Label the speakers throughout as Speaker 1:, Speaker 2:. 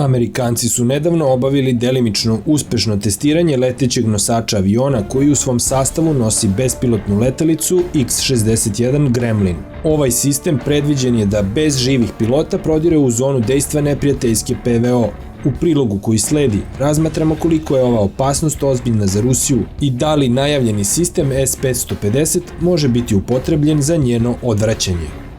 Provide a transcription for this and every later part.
Speaker 1: Amerikanci su nedavno obavili delimično uspešno testiranje letećeg nosača aviona koji u svom sastavu nosi bespilotnu letelicu X-61 Gremlin. Ovaj sistem predviđen je da bez živih pilota prodire u zonu dejstva neprijateljske PVO. U prilogu koji sledi razmatramo koliko je ova opasnost ozbiljna za Rusiju i da li najavljeni sistem S-550 može biti upotrebljen za njeno odvraćanje.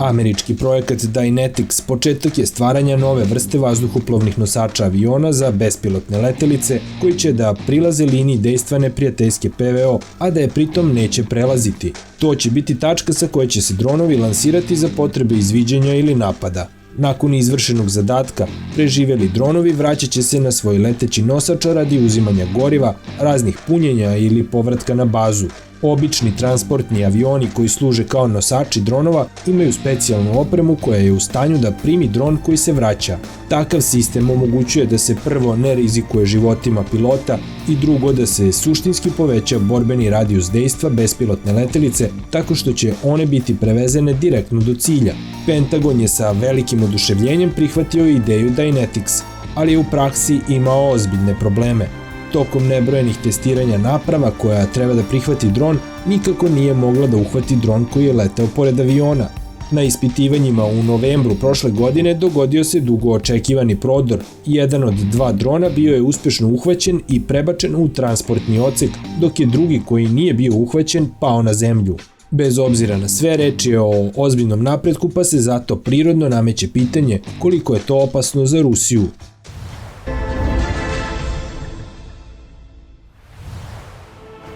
Speaker 1: Američki projekat Dynetics početak je stvaranja nove vrste vazduhoplovnih nosača aviona za bespilotne letelice koji će da prilaze liniji dejstva neprijateljske PVO, a da je pritom neće prelaziti. To će biti tačka sa koje će se dronovi lansirati za potrebe izviđanja ili napada. Nakon izvršenog zadatka, preživjeli dronovi vraćat će se na svoj leteći nosač radi uzimanja goriva, raznih punjenja ili povratka na bazu. Obični transportni avioni koji služe kao nosači dronova imaju specijalnu opremu koja je u stanju da primi dron koji se vraća. Takav sistem omogućuje da se prvo ne rizikuje životima pilota i drugo da se suštinski poveća borbeni radijus dejstva bespilotne letelice tako što će one biti prevezene direktno do cilja. Pentagon je sa velikim oduševljenjem prihvatio ideju Dynetics, ali je u praksi imao ozbiljne probleme. Tokom nebrojenih testiranja naprava koja treba da prihvati dron, nikako nije mogla da uhvati dron koji je leteo pored aviona. Na ispitivanjima u novembru prošle godine dogodio se dugo očekivani prodor. Jedan od dva drona bio je uspešno uhvaćen i prebačen u transportni odsek, dok je drugi koji nije bio uhvaćen pao na zemlju. Bez obzira na sve, reč je o ozbiljnom napretku, pa se zato prirodno nameće pitanje koliko je to opasno za Rusiju.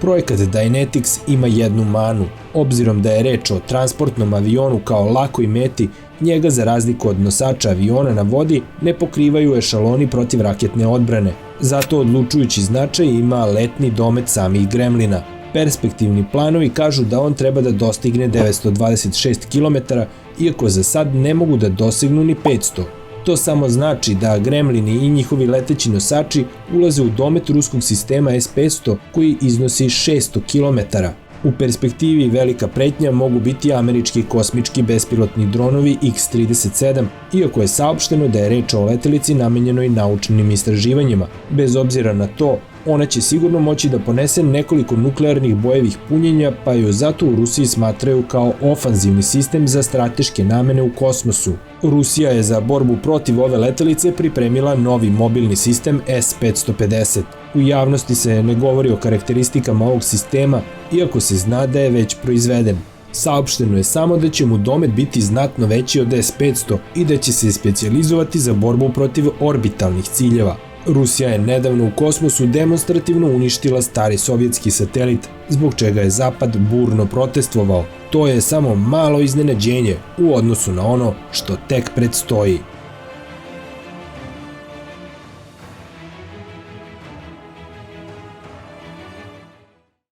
Speaker 1: Projekat Dynetics ima jednu manu. Obzirom da je reč o transportnom avionu kao lakoj meti, njega za razliku od nosača aviona na vodi ne pokrivaju ešaloni protivraketne odbrane. Zato odlučujući značaj ima letni domet samih Gremlina. Perspektivni planovi kažu da on treba da dostigne 926 km, iako za sad ne mogu da dosegnu ni 500. To samo znači da Gremlini i njihovi leteći nosači ulaze u domet ruskog sistema S-500 koji iznosi 600 km. U perspektivi velika pretnja mogu biti američki kosmički bespilotni dronovi X-37, iako je saopšteno da je reč o letelici namenjenoj naučnim istraživanjima. Bez obzira na to, ona će sigurno moći da ponese nekoliko nuklearnih bojevih punjenja, pa ju zato u Rusiji smatraju kao ofanzivni sistem za strateške namene u kosmosu. Rusija je za borbu protiv ove letelice pripremila novi mobilni sistem S-550. U javnosti se ne govori o karakteristikama ovog sistema, iako se zna da je već proizveden. Saopšteno je samo da će mu domet biti znatno veći od S-500 i da će se specijalizovati za borbu protiv orbitalnih ciljeva. Rusija je nedavno u kosmosu demonstrativno uništila stari sovjetski satelit, zbog čega je Zapad burno protestvovao. To je samo malo iznenađenje u odnosu na ono što tek predstoji.